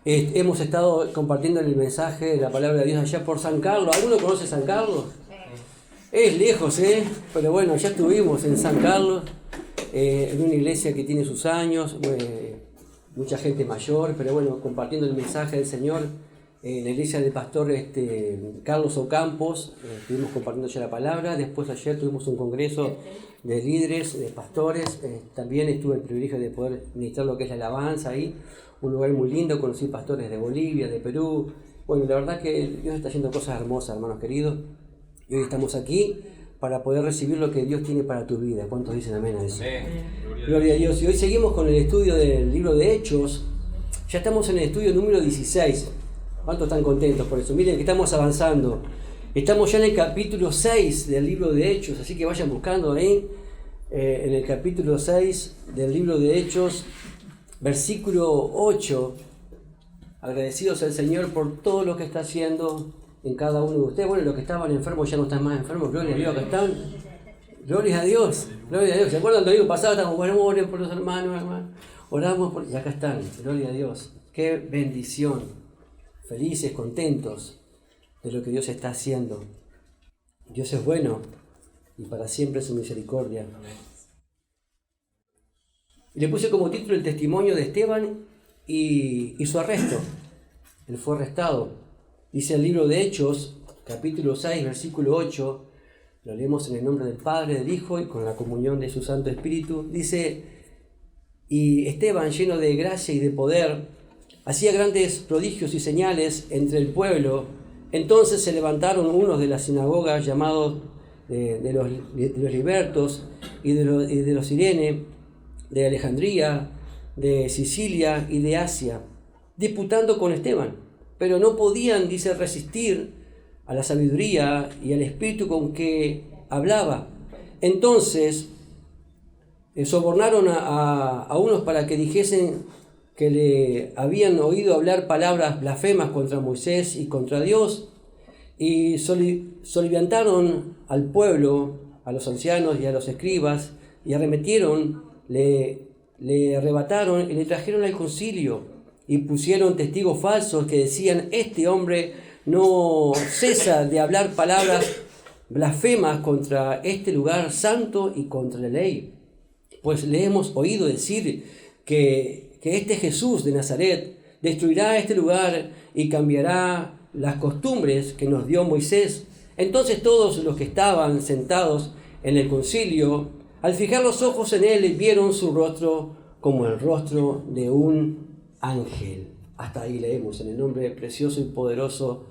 Hemos estado compartiendo el mensaje de la palabra de Dios allá por San Carlos. ¿Alguno conoce San Carlos? Es lejos, pero bueno, ya estuvimos en San Carlos, en una iglesia que tiene sus años, mucha gente mayor, pero bueno, compartiendo el mensaje del Señor en la iglesia del pastor Carlos Ocampos. Estuvimos compartiendo ya la palabra. Después ayer tuvimos un congreso de líderes, de pastores. También tuve el privilegio de poder ministrar lo que es la alabanza ahí. Un lugar muy lindo, conocí pastores de Bolivia, de Perú. Bueno, la verdad que Dios está haciendo cosas hermosas, hermanos queridos. Y hoy estamos aquí para poder recibir lo que Dios tiene para tu vida. ¿Cuántos dicen amén a eso? Amén. Gloria a Dios. Y hoy seguimos con el estudio del libro de Hechos. Ya estamos en el estudio número 16. ¿Cuántos están contentos por eso? Miren que estamos avanzando. Estamos ya en el capítulo 6 del libro de Hechos, así que vayan buscando ahí, en el capítulo 6 del libro de Hechos, versículo 8. Agradecidos al Señor por todo lo que está haciendo en cada uno de ustedes. Bueno, los que estaban enfermos ya no están más enfermos, gloria a Dios, acá están. Gloria a Dios, gloria a Dios. ¿Se acuerdan del domingo pasado? Estamos, bueno, oren por los hermanos, oramos por... Y acá están, gloria a Dios. Qué bendición. Felices, contentos de lo que Dios está haciendo. Dios es bueno y para siempre su misericordia. Y le puse como título el testimonio de Esteban y su arresto. Él fue arrestado. Dice el libro de Hechos, capítulo 6, versículo 8, lo leemos en el nombre del Padre, del Hijo y con la comunión de su Santo Espíritu. Dice, y Esteban, lleno de gracia y de poder, hacía grandes prodigios y señales entre el pueblo. Entonces se levantaron unos de la sinagoga llamados de los libertos y de los Sirene, de Alejandría, de Sicilia y de Asia, disputando con Esteban. Pero no podían, dice, resistir a la sabiduría y al espíritu con que hablaba. Entonces sobornaron a unos para que dijesen que le habían oído hablar palabras blasfemas contra Moisés y contra Dios, y soliviantaron al pueblo, a los ancianos y a los escribas, y arremetieron, le arrebataron y le trajeron al concilio, y pusieron testigos falsos que decían, este hombre no cesa de hablar palabras blasfemas contra este lugar santo y contra la ley. Pues le hemos oído decir que este Jesús de Nazaret destruirá este lugar y cambiará las costumbres que nos dio Moisés. Entonces todos los que estaban sentados en el concilio, al fijar los ojos en él, vieron su rostro como el rostro de un ángel. Hasta ahí leemos en el nombre precioso y poderoso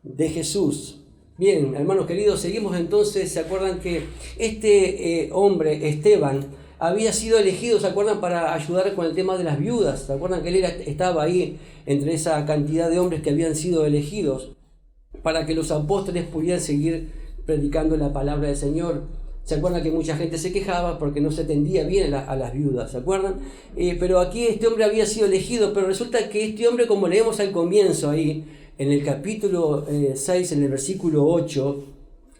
de Jesús. Bien, hermanos queridos, seguimos entonces. ¿Se acuerdan que este hombre, Esteban, había sido elegido, ¿se acuerdan?, para ayudar con el tema de las viudas? ¿Se acuerdan que él estaba ahí entre esa cantidad de hombres que habían sido elegidos para que los apóstoles pudieran seguir predicando la palabra del Señor? ¿Se acuerdan que mucha gente se quejaba porque no se atendía bien a las viudas? ¿Se acuerdan? Pero aquí este hombre había sido elegido, pero resulta que este hombre, como leemos al comienzo ahí, en el capítulo 6, en el versículo 8,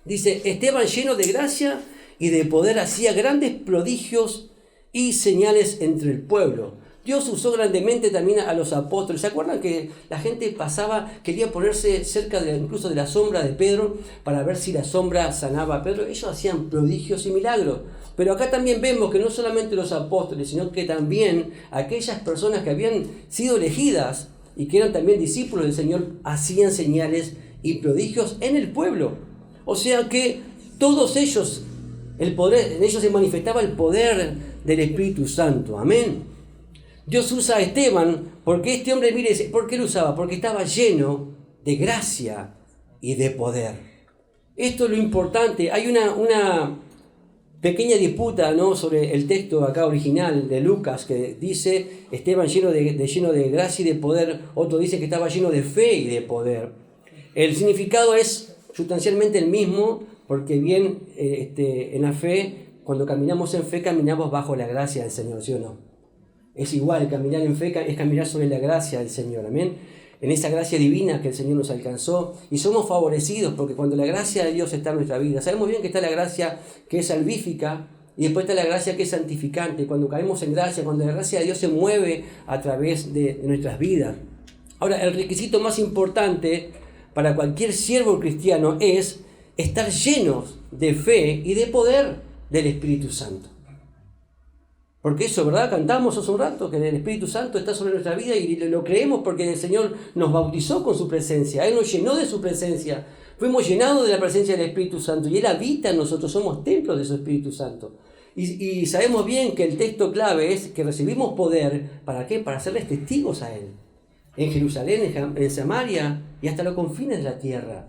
dice, Esteban lleno de gracia y de poder hacía grandes prodigios y señales entre el pueblo. Dios usó grandemente también a los apóstoles. ¿Se acuerdan que la gente pasaba, quería ponerse cerca incluso de la sombra de Pedro para ver si la sombra sanaba a Pedro? Ellos hacían prodigios y milagros. Pero acá también vemos que no solamente los apóstoles, sino que también aquellas personas que habían sido elegidas y que eran también discípulos del Señor hacían señales y prodigios en el pueblo. O sea que todos ellos, el poder, en ellos se manifestaba el poder del Espíritu Santo. Amén. Dios usa a Esteban porque este hombre, mire, ¿por qué lo usaba? Porque estaba lleno de gracia y de poder. Esto es lo importante. Hay una pequeña disputa, ¿no?, sobre el texto acá original de Lucas, que dice Esteban lleno de gracia y de poder. Otro dice que estaba lleno de fe y de poder. El significado es sustancialmente el mismo, porque bien en la fe, cuando caminamos en fe, caminamos bajo la gracia del Señor, ¿sí o no? Es igual, caminar en fe es caminar sobre la gracia del Señor, amén. En esa gracia divina que el Señor nos alcanzó, y somos favorecidos porque cuando la gracia de Dios está en nuestra vida, sabemos bien que está la gracia que es salvífica y después está la gracia que es santificante. Cuando caemos en gracia, cuando la gracia de Dios se mueve a través de nuestras vidas. Ahora, el requisito más importante para cualquier siervo cristiano es estar llenos de fe y de poder del Espíritu Santo. Porque eso, ¿verdad? Cantamos hace un rato que el Espíritu Santo está sobre nuestra vida y lo creemos porque el Señor nos bautizó con su presencia. Él nos llenó de su presencia. Fuimos llenados de la presencia del Espíritu Santo y Él habita en nosotros, somos templos de su Espíritu Santo. Y sabemos bien que el texto clave es que recibimos poder, ¿para qué? Para serles testigos a Él. En Jerusalén, en Samaria y hasta los confines de la tierra.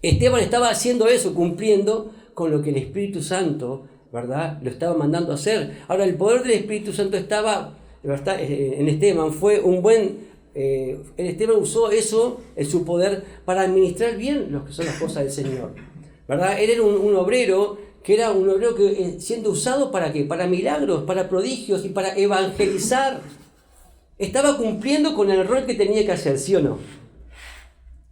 Esteban estaba haciendo eso, cumpliendo con lo que el Espíritu Santo, ¿verdad?, lo estaba mandando a hacer. Ahora, el poder del Espíritu Santo estaba, ¿verdad?, en Esteban. Fue un buen... Esteban usó eso, su poder, para administrar bien lo que son las cosas del Señor, ¿verdad? Él era un obrero que siendo usado ¿para qué? Para milagros, para prodigios y para evangelizar. Estaba cumpliendo con el rol que tenía que hacer, ¿sí o no?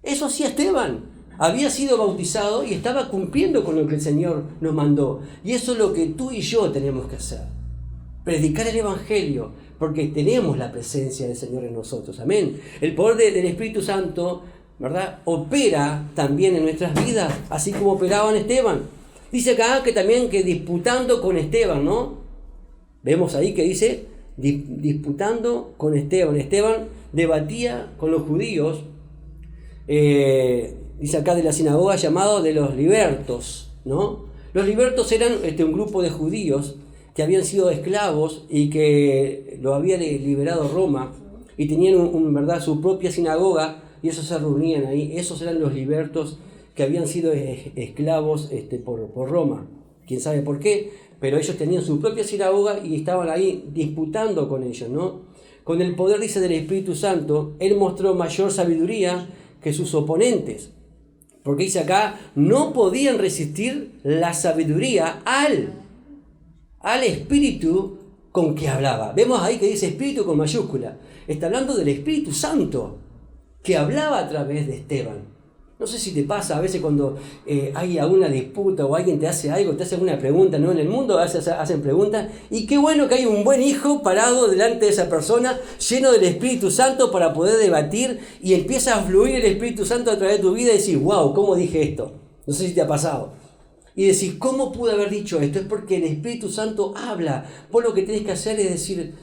Eso hacía Esteban. Había sido bautizado y estaba cumpliendo con lo que el Señor nos mandó. Y eso es lo que tú y yo tenemos que hacer. Predicar el Evangelio, porque tenemos la presencia del Señor en nosotros. Amén. El poder del Espíritu Santo, ¿verdad?, opera también en nuestras vidas, así como operaba en Esteban. Dice acá que también que disputando con Esteban, ¿no? Vemos ahí que dice disputando con Esteban. Esteban debatía con los judíos. Dice acá de la sinagoga llamado de los libertos, ¿no? Los libertos eran un grupo de judíos que habían sido esclavos y que lo había liberado Roma y tenían ¿verdad?, su propia sinagoga y esos se reunían ahí. Esos eran los libertos que habían sido esclavos por Roma. Quién sabe por qué, pero ellos tenían su propia sinagoga y estaban ahí disputando con ellos, ¿no? Con el poder, dice, del Espíritu Santo, él mostró mayor sabiduría que sus oponentes. Porque dice acá, no podían resistir la sabiduría al espíritu con que hablaba. Vemos ahí que dice espíritu con mayúscula. Está hablando del Espíritu Santo que hablaba a través de Esteban. No sé si te pasa a veces cuando hay alguna disputa o alguien te hace algo, te hace alguna pregunta, ¿no? En el mundo hacen preguntas y qué bueno que hay un buen hijo parado delante de esa persona lleno del Espíritu Santo para poder debatir y empieza a fluir el Espíritu Santo a través de tu vida y decís, wow, ¿cómo dije esto? No sé si te ha pasado. Y decís, ¿cómo pude haber dicho esto? Es porque el Espíritu Santo habla. Vos lo que tenés que hacer es decir,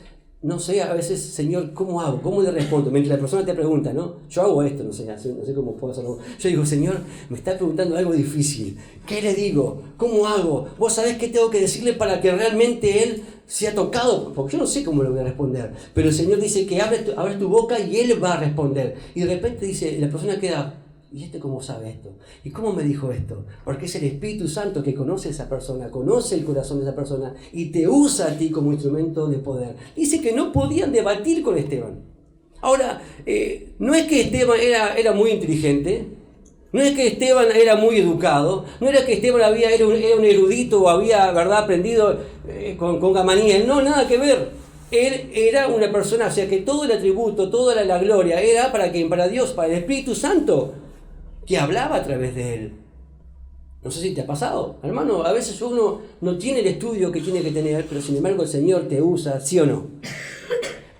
no sé, a veces, Señor, ¿cómo hago? ¿Cómo le respondo? Mientras la persona te pregunta, ¿no? Yo hago esto, no sé cómo puedo hacerlo. Yo digo, Señor, me está preguntando algo difícil. ¿Qué le digo? ¿Cómo hago? ¿Vos sabés qué tengo que decirle para que realmente Él sea tocado? Porque yo no sé cómo le voy a responder. Pero el Señor dice que abre tu boca y Él va a responder. Y de repente dice, la persona queda, ¿y cómo sabe esto? ¿Y cómo me dijo esto? Porque es el Espíritu Santo que conoce a esa persona, conoce el corazón de esa persona y te usa a ti como instrumento de poder. Dice que no podían debatir con Esteban. Ahora, no es que Esteban era muy inteligente, no es que Esteban era muy educado, no era que Esteban era un erudito o había, ¿verdad?, aprendido con Gamaliel. No, nada que ver. Él era una persona, o sea que todo el atributo, toda la gloria era para Dios, para el Espíritu Santo, que hablaba a través de él. No sé si te ha pasado, hermano, a veces uno no tiene el estudio que tiene que tener, pero sin embargo el Señor te usa, ¿sí o no?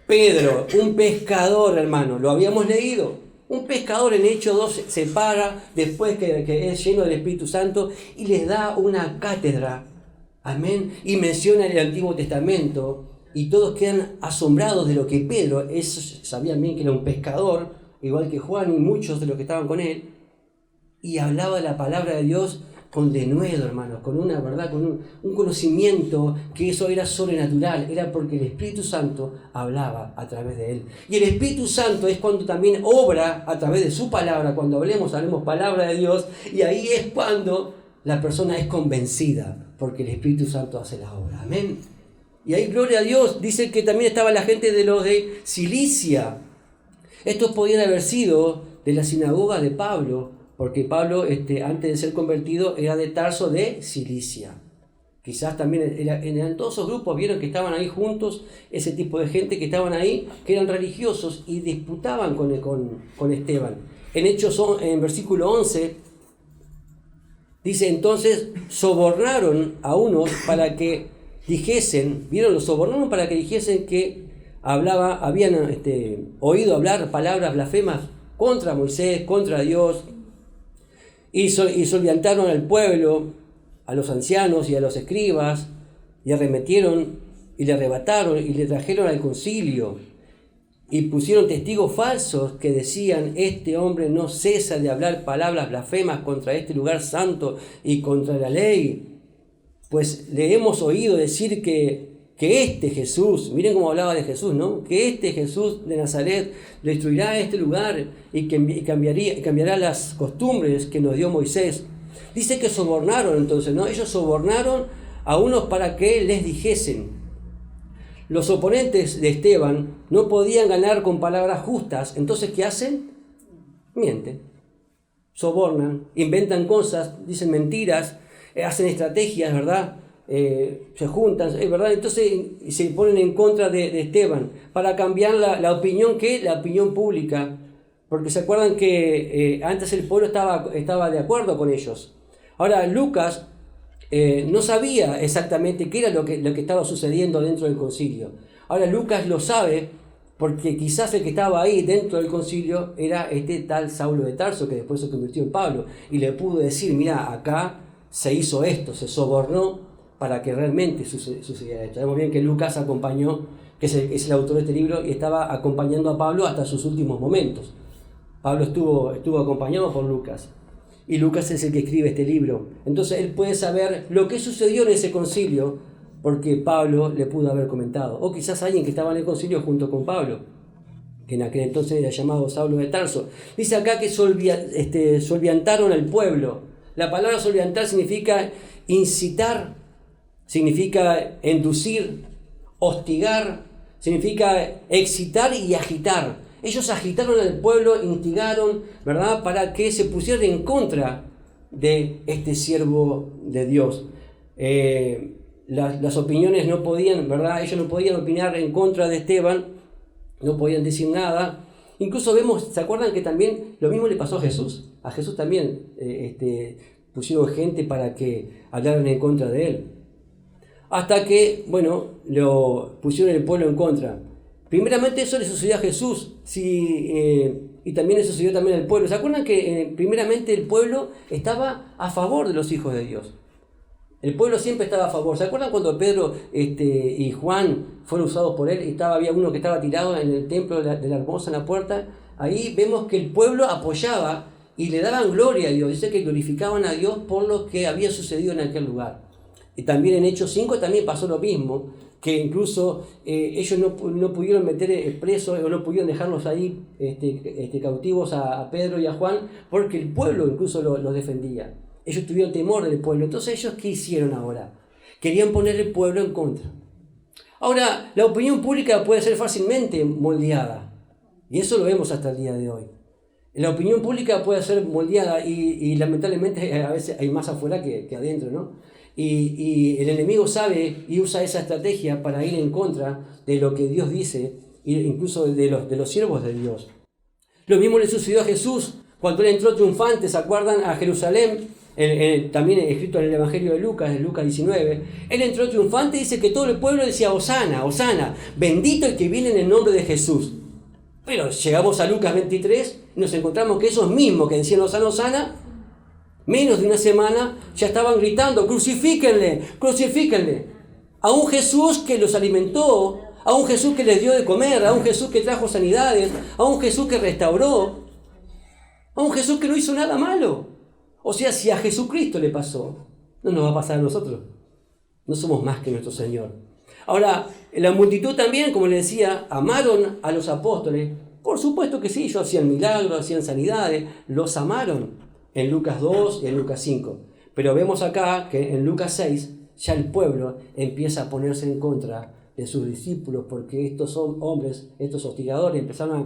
Pedro, un pescador, hermano, lo habíamos leído. Un pescador en Hechos 2 se para después que es lleno del Espíritu Santo y les da una cátedra, amén, y menciona el Antiguo Testamento y todos quedan asombrados de lo que Pedro, sabían bien que era un pescador, igual que Juan y muchos de los que estaban con él, y hablaba de la palabra de Dios con denuedo, hermanos, con una verdad, con un conocimiento que eso era sobrenatural, era porque el Espíritu Santo hablaba a través de él. Y el Espíritu Santo es cuando también obra a través de su palabra, cuando hablemos palabra de Dios, y ahí es cuando la persona es convencida, porque el Espíritu Santo hace la obra. Amén. Y ahí, gloria a Dios, dice que también estaba la gente de los de Cilicia. Estos podían haber sido de la sinagoga de Pablo, porque Pablo, antes de ser convertido, era de Tarso de Cilicia. Quizás también eran todos esos grupos, vieron que estaban ahí juntos, ese tipo de gente que estaban ahí, que eran religiosos y disputaban con Esteban. En versículo 11, dice, entonces sobornaron a unos para que dijesen, vieron, los sobornaron para que dijesen que habían oído hablar palabras blasfemas contra Moisés, contra Dios, y soliviantaron al pueblo, a los ancianos y a los escribas, y arremetieron y le arrebataron y le trajeron al concilio, y pusieron testigos falsos que decían: este hombre no cesa de hablar palabras blasfemas contra este lugar santo y contra la ley. Pues le hemos oído decir que este Jesús, miren cómo hablaba de Jesús, ¿no? Que este Jesús de Nazaret destruirá este lugar y cambiará las costumbres que nos dio Moisés. Dice que sobornaron entonces, ¿no? Ellos sobornaron a unos para que les dijesen. Los oponentes de Esteban no podían ganar con palabras justas, entonces ¿qué hacen? Mienten, sobornan, inventan cosas, dicen mentiras, hacen estrategias, ¿verdad? Se juntan, ¿verdad? Entonces se ponen en contra de Esteban para cambiar la opinión, la opinión pública, porque se acuerdan que antes el pueblo estaba de acuerdo con ellos. Ahora Lucas no sabía exactamente qué era lo que estaba sucediendo dentro del concilio. Ahora Lucas lo sabe porque quizás el que estaba ahí dentro del concilio era este tal Saulo de Tarso, que después se convirtió en Pablo, y le pudo decir: mira, acá se hizo esto, se sobornó para que realmente sucediera esto. Sabemos bien que Lucas acompañó, que es el autor de este libro, y estaba acompañando a Pablo hasta sus últimos momentos. Pablo estuvo acompañado por Lucas, y Lucas es el que escribe este libro. Entonces él puede saber lo que sucedió en ese concilio porque Pablo le pudo haber comentado, o quizás alguien que estaba en el concilio junto con Pablo, que en aquel entonces era llamado Saulo de Tarso. Dice acá que soliviantaron al pueblo. La palabra soliviantar significa incitar, significa inducir, hostigar, significa excitar y agitar. Ellos agitaron al pueblo, instigaron, ¿verdad?, para que se pusieran en contra de este siervo de Dios. Las opiniones no podían, ¿verdad? Ellos no podían opinar en contra de Esteban, no podían decir nada. Incluso vemos, ¿se acuerdan que también lo mismo le pasó a Jesús? A Jesús también pusieron gente para que hablaran en contra de él. Hasta que, lo pusieron el pueblo en contra. Primeramente eso le sucedió a Jesús, y también le sucedió también al pueblo. ¿Se acuerdan que primeramente el pueblo estaba a favor de los hijos de Dios? El pueblo siempre estaba a favor. ¿Se acuerdan cuando Pedro y Juan fueron usados por él? Había uno que estaba tirado en el templo de la Hermosa, en la puerta. Ahí vemos que el pueblo apoyaba y le daban gloria a Dios. Dice que glorificaban a Dios por lo que había sucedido en aquel lugar. Y también en Hechos 5 también pasó lo mismo, que incluso ellos no pudieron meter presos o no pudieron dejarlos ahí cautivos a Pedro y a Juan, porque el pueblo incluso los defendía. Ellos tuvieron temor del pueblo. Entonces ellos, ¿qué hicieron ahora? Querían poner el pueblo en contra. Ahora, la opinión pública puede ser fácilmente moldeada, y eso lo vemos hasta el día de hoy. La opinión pública puede ser moldeada y lamentablemente a veces hay más afuera que adentro, ¿no? Y el enemigo sabe y usa esa estrategia para ir en contra de lo que Dios dice, incluso de los siervos de Dios. Lo mismo le sucedió a Jesús cuando él entró triunfante, ¿se acuerdan?, a Jerusalén, también escrito en el Evangelio de Lucas 19. Él entró triunfante y dice que todo el pueblo decía: Hosana, Hosana, bendito el que viene en el nombre de Jesús. Pero llegamos a Lucas 23 y nos encontramos que esos mismos que decían Hosana, Hosana, menos de una semana ya estaban gritando: crucifíquenle, crucifíquenle. A un Jesús que los alimentó, a un Jesús que les dio de comer, a un Jesús que trajo sanidades, a un Jesús que restauró, a un Jesús que no hizo nada malo. O sea, si a Jesucristo le pasó, no nos va a pasar a nosotros. No somos más que nuestro Señor. Ahora, la multitud también, como les decía, amaron a los apóstoles. Por supuesto que sí, ellos hacían milagros, hacían sanidades, los amaron en Lucas 2 y en Lucas 5. Pero vemos acá que en Lucas 6 ya el pueblo empieza a ponerse en contra de sus discípulos, porque estos hombres, estos hostigadores, empezaron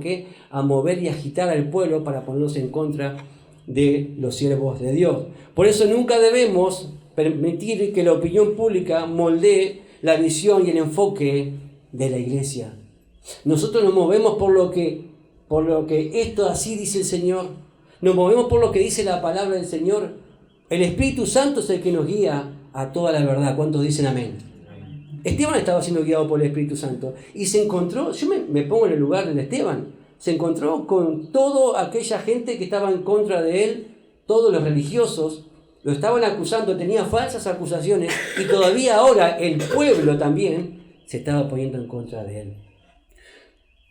a mover y agitar al pueblo para ponerse en contra de los siervos de Dios. Por eso nunca debemos permitir que la opinión pública moldee la visión y el enfoque de la iglesia. Nosotros nos movemos por lo que esto así dice el Señor. Nos movemos por lo que dice la palabra del Señor. El Espíritu Santo es el que nos guía a toda la verdad. ¿Cuántos dicen amén? Esteban estaba siendo guiado por el Espíritu Santo y se encontró, yo me pongo en el lugar de Esteban, se encontró con toda aquella gente que estaba en contra de él, todos los religiosos, lo estaban acusando, tenía falsas acusaciones y todavía ahora el pueblo también se estaba poniendo en contra de él.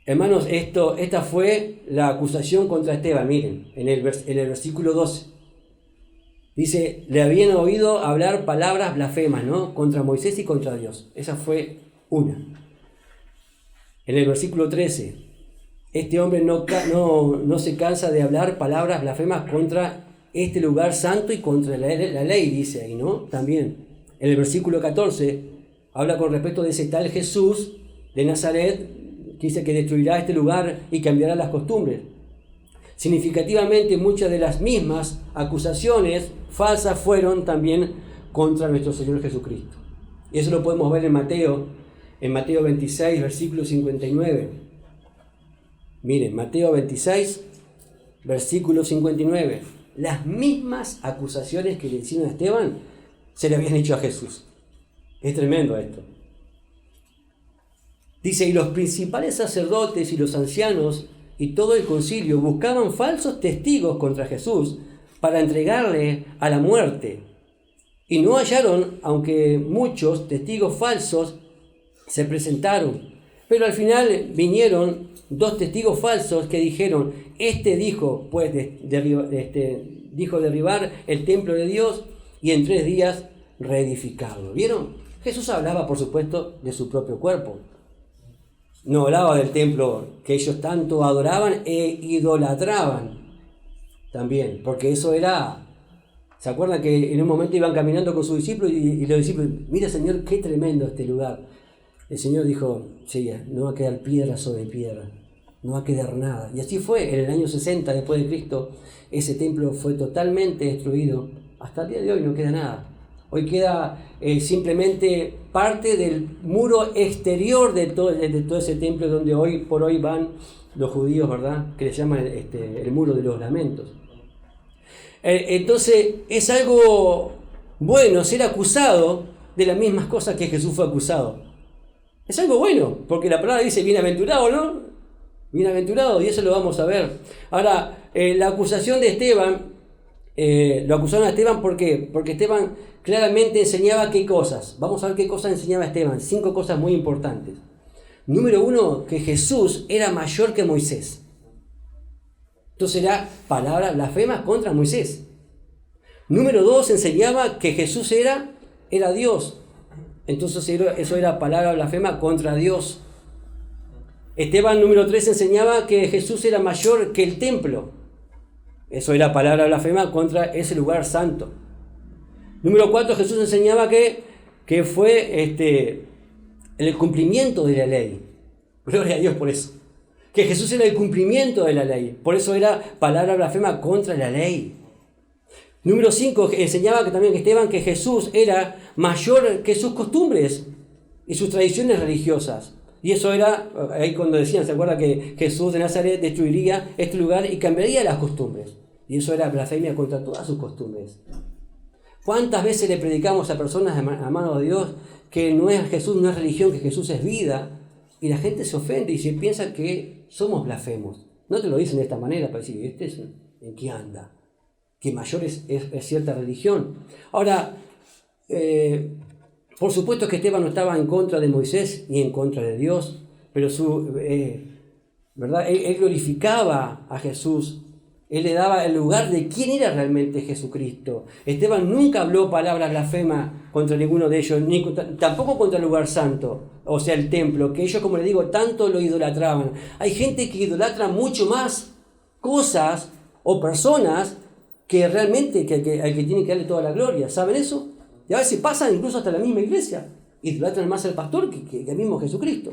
Hermanos, esta fue la acusación contra Esteban, miren, en el versículo 12. Dice, le habían oído hablar palabras blasfemas, ¿no? Contra Moisés y contra Dios. Esa fue una. En el versículo 13, este hombre no se cansa de hablar palabras blasfemas contra este lugar santo y contra la ley, dice ahí, ¿no? También. En el versículo 14, habla con respecto de ese tal Jesús de Nazaret, que dice que destruirá este lugar y cambiará las costumbres. Significativamente, muchas de las mismas acusaciones falsas fueron también contra nuestro Señor Jesucristo. Y eso lo podemos ver en Mateo 26, versículo 59. Miren, Mateo 26, versículo 59. Las mismas acusaciones que le hicieron a Esteban se le habían hecho a Jesús. Es tremendo esto. Dice, y los principales sacerdotes y los ancianos y todo el concilio buscaban falsos testigos contra Jesús para entregarle a la muerte. Y no hallaron, aunque muchos testigos falsos se presentaron. Pero al final vinieron 2 testigos falsos que dijeron, dijo, pues, dijo derribar el templo de Dios y en 3 días reedificarlo. ¿Vieron? Jesús hablaba, por supuesto, de su propio cuerpo. No hablaba del templo que ellos tanto adoraban e idolatraban también, porque eso era... ¿Se acuerdan que en un momento iban caminando con sus discípulos y los discípulos, mira Señor, qué tremendo este lugar? El Señor dijo, sí, no va a quedar piedra sobre piedra, no va a quedar nada. Y así fue, en el año 60 después de Cristo, ese templo fue totalmente destruido. Hasta el día de hoy no queda nada. Hoy queda simplemente parte del muro exterior de todo ese templo donde hoy por hoy van los judíos, ¿verdad? Que le llaman el muro de los lamentos. Entonces es algo bueno ser acusado de las mismas cosas que Jesús fue acusado. Es algo bueno, porque la palabra dice bienaventurado, ¿no? Bienaventurado, y eso lo vamos a ver. Ahora, la acusación de Esteban, lo acusaron a Esteban, ¿por qué? Porque Esteban claramente enseñaba qué cosas. Vamos a ver qué cosas enseñaba Esteban. 5 cosas muy importantes. Número 1, que Jesús era mayor que Moisés. Entonces era palabras blasfemas contra Moisés. Número 2, enseñaba que Jesús era Dios. Entonces eso era palabra blasfema contra Dios. Esteban, número 3, enseñaba que Jesús era mayor que el templo. Eso era palabra blasfema contra ese lugar santo. Número 4, Jesús enseñaba que fue el cumplimiento de la ley. Gloria a Dios por eso. Que Jesús era el cumplimiento de la ley. Por eso era palabra blasfema contra la ley. Número 5, enseñaba también Esteban que Jesús era mayor que sus costumbres y sus tradiciones religiosas. Y eso era, ahí cuando decían, ¿se acuerda que Jesús de Nazaret destruiría este lugar y cambiaría las costumbres? Y eso era blasfemia contra todas sus costumbres. ¿Cuántas veces le predicamos a personas, amados de Dios, que Jesús no es religión, que Jesús es vida? Y la gente se ofende y se piensa que somos blasfemos. No te lo dicen de esta manera para decir, ¿en qué anda? Que mayor es cierta religión. Ahora, por supuesto que Esteban no estaba en contra de Moisés ni en contra de Dios, pero ¿verdad? Él glorificaba a Jesús. Él le daba el lugar de quién era realmente Jesucristo. Esteban nunca habló palabras blasfemas contra ninguno de ellos, tampoco contra el lugar santo, o sea, el templo, que ellos, como les digo, tanto lo idolatraban. Hay gente que idolatra mucho más cosas o personas que realmente al que tiene que darle toda la gloria. ¿Saben eso? Y a veces pasa incluso hasta la misma iglesia. Idolatran más al pastor que al mismo Jesucristo.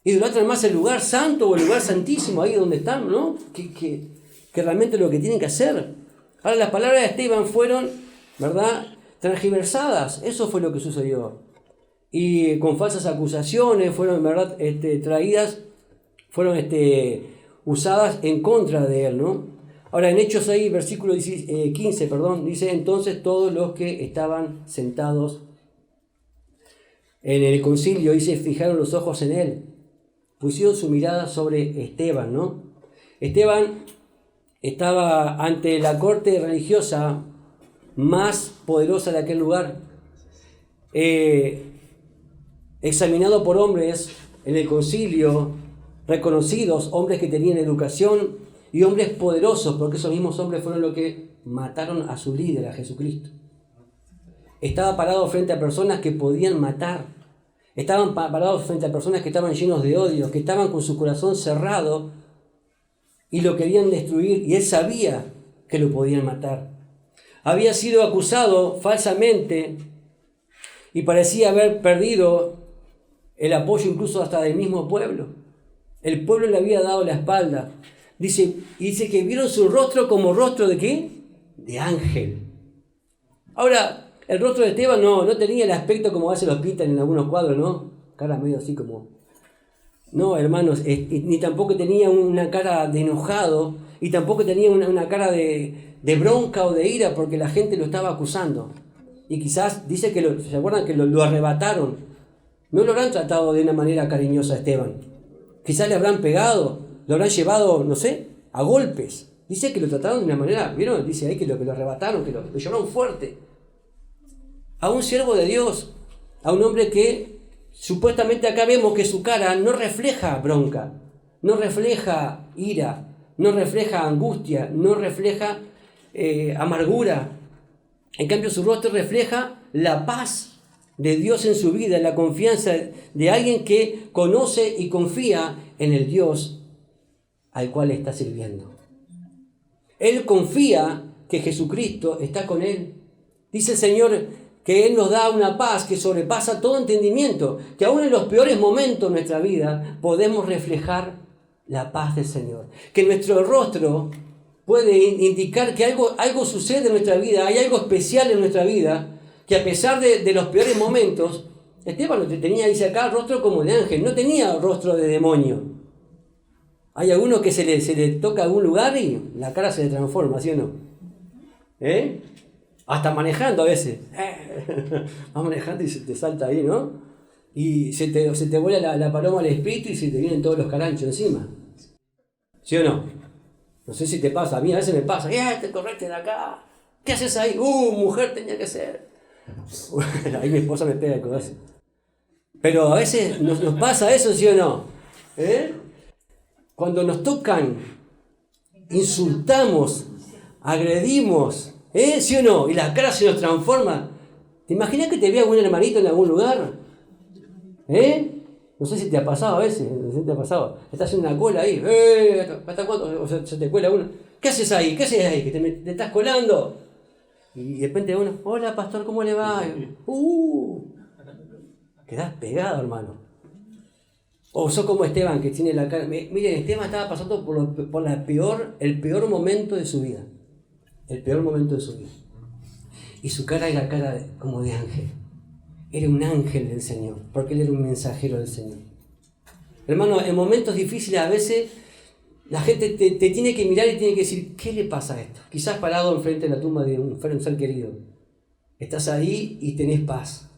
Idolatran más el lugar santo o el lugar santísimo, ahí donde están, ¿no? Que realmente lo que tienen que hacer. Ahora, las palabras de Esteban fueron, ¿verdad?, transgiversadas. Eso fue lo que sucedió. Y con falsas acusaciones fueron, ¿verdad?, fueron usadas en contra de él, ¿no? Ahora, en Hechos 6, versículo 15, dice, entonces todos los que estaban sentados en el concilio y se fijaron los ojos en él. Pusieron su mirada sobre Esteban, ¿no? Esteban estaba ante la corte religiosa más poderosa de aquel lugar, examinado por hombres en el concilio, reconocidos, hombres que tenían educación y hombres poderosos, porque esos mismos hombres fueron los que mataron a su líder, a Jesucristo. Estaba parado frente a personas que podían matar. Estaban parados frente a personas que estaban llenos de odio, que estaban con su corazón cerrado y lo querían destruir. Y él sabía que lo podían matar. Había sido acusado falsamente y parecía haber perdido el apoyo incluso hasta del mismo pueblo. El pueblo le había dado la espalda. Dice que vieron su rostro como rostro ¿de qué? De ángel. Ahora, el rostro de Esteban no tenía el aspecto como a veces los pintan en algunos cuadros, ¿no? Cara medio así como... No, hermanos, ni tampoco tenía una cara de enojado, y tampoco tenía una cara de bronca o de ira porque la gente lo estaba acusando. Y quizás dice que, ¿se acuerdan que lo arrebataron? No lo habrán tratado de una manera cariñosa a Esteban. Quizás le habrán pegado, lo habrán llevado, no sé, a golpes. Dice que lo trataron de una manera, ¿vieron? Dice ahí que lo arrebataron, que lo llevaron fuerte. A un siervo de Dios, a un hombre que supuestamente acá vemos que su cara no refleja bronca, no refleja ira, no refleja angustia, no refleja amargura. En cambio, su rostro refleja la paz de Dios en su vida, la confianza de alguien que conoce y confía en el Dios al cual está sirviendo. Él confía que Jesucristo está con él. Dice el Señor que Él nos da una paz que sobrepasa todo entendimiento, que aún en los peores momentos de nuestra vida podemos reflejar la paz del Señor. Que nuestro rostro puede indicar que algo sucede en nuestra vida, hay algo especial en nuestra vida, que a pesar de los peores momentos, Esteban tenía, dice acá, rostro como de ángel, no tenía rostro de demonio. Hay algunos que se le toca a algún lugar y la cara se le transforma, ¿sí o no? Hasta manejando a veces. Vas manejando y se te salta ahí, ¿no? Y se te vuela la paloma al espíritu y se te vienen todos los caranchos encima. ¿Sí o no? No sé si te pasa. A mí a veces me pasa. Te correte de acá. ¿Qué haces ahí? Mujer tenía que ser. Ahí mi esposa me pega el codazo. Pero a veces nos pasa eso, ¿sí o no? Cuando nos tocan, insultamos, agredimos, ¿sí o no? Y la cara se nos transforma. ¿Te imaginas que te vea un hermanito en algún lugar? No sé si te ha pasado a veces. No sé si te ha pasado. Estás en una cola ahí. ¿Hasta cuándo? O sea, se te cuela uno. ¿Qué haces ahí? ¿Qué haces ahí? ¿Que te estás colando? Y de repente uno, hola pastor, ¿cómo le va? Quedás pegado, hermano. O sos como Esteban, que tiene la cara... Miren, Esteban estaba pasando por el peor momento de su vida. El peor momento de su vida. Y su cara era cara como de ángel. Era un ángel del Señor, porque él era un mensajero del Señor. Hermano, en momentos difíciles a veces la gente te tiene que mirar y tiene que decir, ¿qué le pasa a esto? Quizás parado enfrente de la tumba de un ser querido. Estás ahí y tenés paz.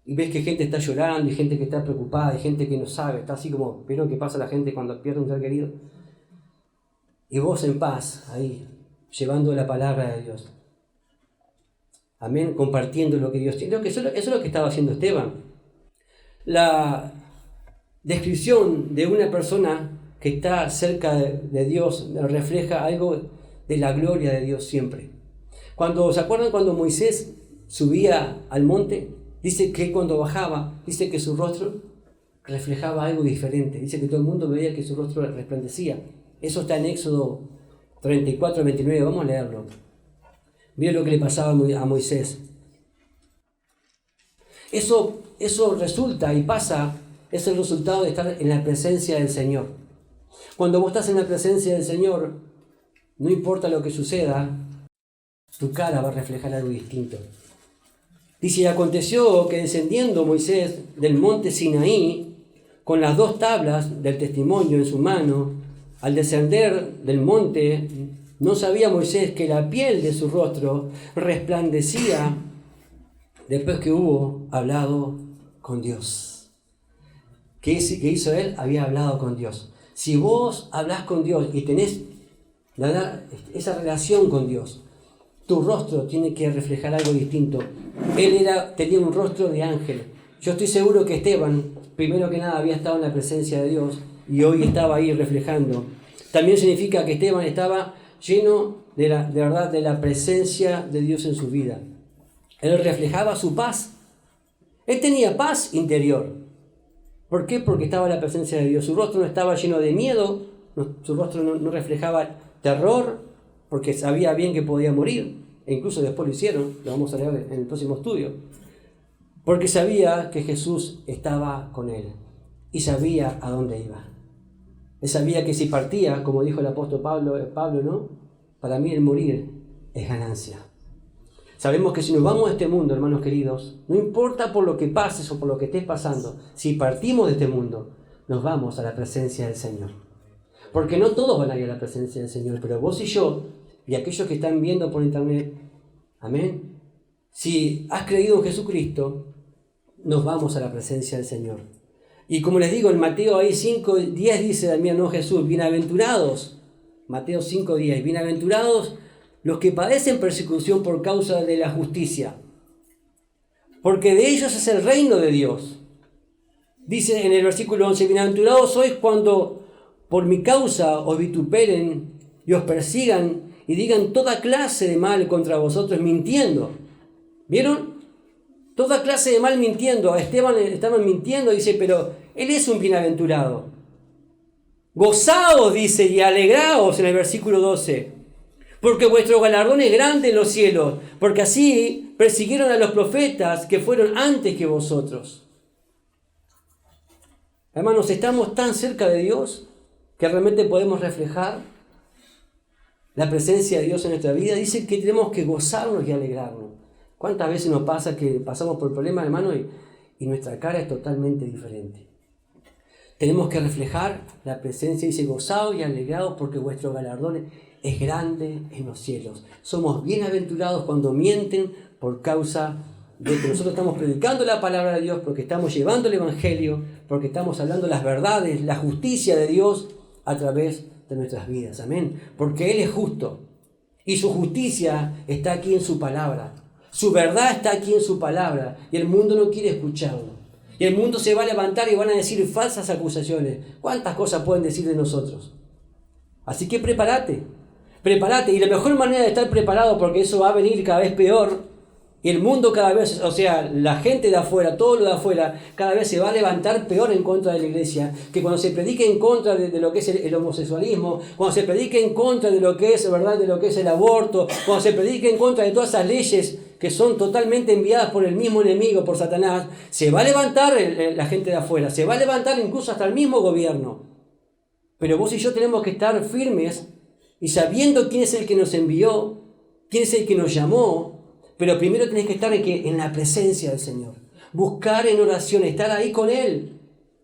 Y ves que gente está llorando, y gente que está preocupada, y gente que no sabe. Está así como, ¿vieron qué pasa a la gente cuando pierde un ser querido? Y vos en paz, ahí, llevando la palabra de Dios. Amén, compartiendo lo que Dios tiene. Eso es lo que estaba haciendo Esteban. La descripción de una persona que está cerca de Dios refleja algo de la gloria de Dios siempre. ¿Se acuerdan cuando Moisés subía al monte? Dice que cuando bajaba, dice que su rostro reflejaba algo diferente. Dice que todo el mundo veía que su rostro resplandecía. Eso está en Éxodo 34, 29. Vamos a leerlo. Miren lo que le pasaba a Moisés. Eso resulta y pasa, es el resultado de estar en la presencia del Señor. Cuando vos estás en la presencia del Señor, no importa lo que suceda, tu cara va a reflejar algo distinto. Dice, y aconteció que descendiendo Moisés del monte Sinaí, con las 2 tablas del testimonio en su mano, al descender del monte, no sabía Moisés que la piel de su rostro resplandecía después que hubo hablado con Dios. ¿Qué hizo él? Había hablado con Dios. Si vos hablás con Dios y tenés esa relación con Dios, tu rostro tiene que reflejar algo distinto. Él tenía un rostro de ángel. Yo estoy seguro que Esteban, primero que nada, había estado en la presencia de Dios y hoy estaba ahí reflejando. También significa que Esteban estaba lleno de verdad de la presencia de Dios en su vida. Él reflejaba su paz. Él tenía paz interior. ¿Por qué? Porque estaba en la presencia de Dios. Su rostro no estaba lleno de miedo, su rostro no reflejaba terror, porque sabía bien que podía morir, e incluso después lo hicieron, lo vamos a leer en el próximo estudio, porque sabía que Jesús estaba con él y sabía a dónde iba. Él sabía que si partía, como dijo el apóstol Pablo, ¿no? Para mí el morir es ganancia. Sabemos que si nos vamos de este mundo, hermanos queridos, no importa por lo que pases o por lo que estés pasando, si partimos de este mundo, nos vamos a la presencia del Señor. Porque no todos van a ir a la presencia del Señor, pero vos y yo, y aquellos que están viendo por internet, amén, si has creído en Jesucristo, nos vamos a la presencia del Señor. Y como les digo, en Mateo ahí 5:10 dice también, no Jesús, bienaventurados, Mateo 5:10, bienaventurados los que padecen persecución por causa de la justicia, porque de ellos es el reino de Dios. Dice en el versículo 11, bienaventurados sois cuando por mi causa os vituperen y os persigan y digan toda clase de mal contra vosotros mintiendo. ¿Vieron? Toda clase de mal mintiendo. A Esteban estaban mintiendo, dice, pero él es un bienaventurado. Gozaos, dice, y alegraos en el versículo 12, porque vuestro galardón es grande en los cielos, porque así persiguieron a los profetas que fueron antes que vosotros. Hermanos, estamos tan cerca de Dios que realmente podemos reflejar la presencia de Dios en nuestra vida. Dice que tenemos que gozarnos y alegrarnos. ¿Cuántas veces nos pasa que pasamos por problemas, hermano, y nuestra cara es totalmente diferente? Tenemos que reflejar la presencia, dice, gozados y alegrados porque vuestro galardón es grande en los cielos. Somos bienaventurados cuando mienten por causa de que nosotros estamos predicando la palabra de Dios, porque estamos llevando el Evangelio, porque estamos hablando las verdades, la justicia de Dios a través de nuestras vidas. Amén. Porque Él es justo y su justicia está aquí en su palabra. Su verdad está aquí en su palabra y el mundo no quiere escucharlo. Y el mundo se va a levantar y van a decir falsas acusaciones. ¿Cuántas cosas pueden decir de nosotros? Así que prepárate. Y la mejor manera de estar preparado, porque eso va a venir cada vez peor, y el mundo cada vez, o sea, la gente de afuera, todo lo de afuera, cada vez se va a levantar peor en contra de la iglesia, que cuando se predique en contra de lo que es el homosexualismo, cuando se predique en contra de lo que es, ¿verdad?, de lo que es el aborto, cuando se predique en contra de todas esas leyes que son totalmente enviadas por el mismo enemigo, por Satanás, se va a levantar la gente de afuera, se va a levantar incluso hasta el mismo gobierno. Pero vos y yo tenemos que estar firmes y sabiendo quién es el que nos envió, quién es el que nos llamó, pero primero tenés que estar en la presencia del Señor. Buscar en oración, estar ahí con Él,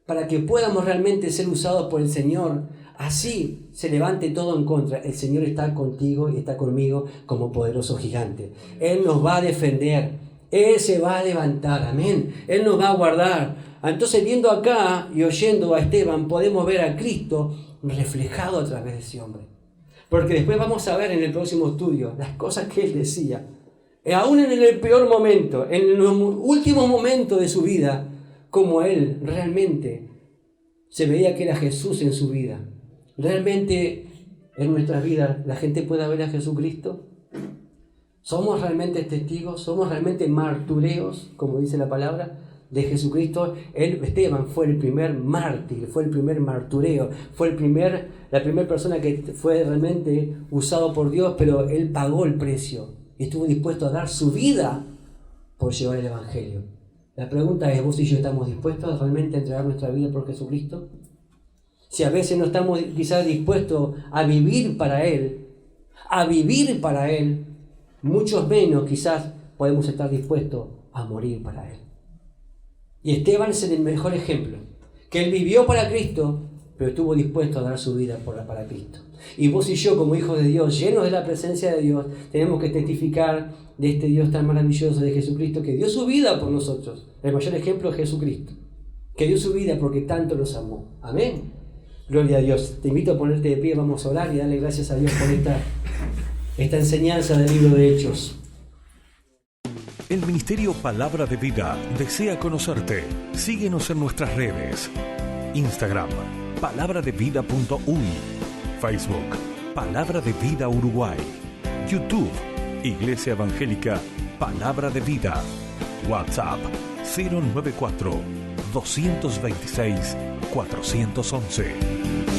para que podamos realmente ser usados por el Señor. Así se levante todo en contra. El Señor está contigo y está conmigo como poderoso gigante. Él nos va a defender. Él se va a levantar. Amén. Él nos va a guardar. Entonces, viendo acá y oyendo a Esteban, podemos ver a Cristo reflejado a través de ese hombre. Porque después vamos a ver en el próximo estudio las cosas que él decía. Aún en el peor momento, en los últimos momentos de su vida, como él realmente se veía que era Jesús en su vida. ¿Realmente en nuestras vidas la gente puede ver a Jesucristo? ¿Somos realmente testigos? ¿Somos realmente martureos, como dice la palabra, de Jesucristo? Esteban fue el primer mártir, fue el primer martureo, fue la primera persona que fue realmente usado por Dios, pero él pagó el precio y estuvo dispuesto a dar su vida por llevar el Evangelio. La pregunta es, ¿vos y yo estamos dispuestos realmente a entregar nuestra vida por Jesucristo? Si a veces no estamos quizás dispuestos a vivir para Él, muchos menos quizás podemos estar dispuestos a morir para Él. Y Esteban es el mejor ejemplo, que él vivió para Cristo, pero estuvo dispuesto a dar su vida para Cristo. Y vos y yo, como hijos de Dios, llenos de la presencia de Dios, tenemos que testificar de este Dios tan maravilloso, de Jesucristo, que dio su vida por nosotros. El mayor ejemplo es Jesucristo, que dio su vida porque tanto nos amó. Amén. Gloria a Dios. Te invito a ponerte de pie, vamos a orar y darle gracias a Dios por esta enseñanza del libro de Hechos. El Ministerio Palabra de Vida desea conocerte. Síguenos en nuestras redes. Instagram, palabraDeVida.uy. Facebook, Palabra de Vida Uruguay. YouTube, Iglesia Evangélica Palabra de Vida. WhatsApp, 094 226 411.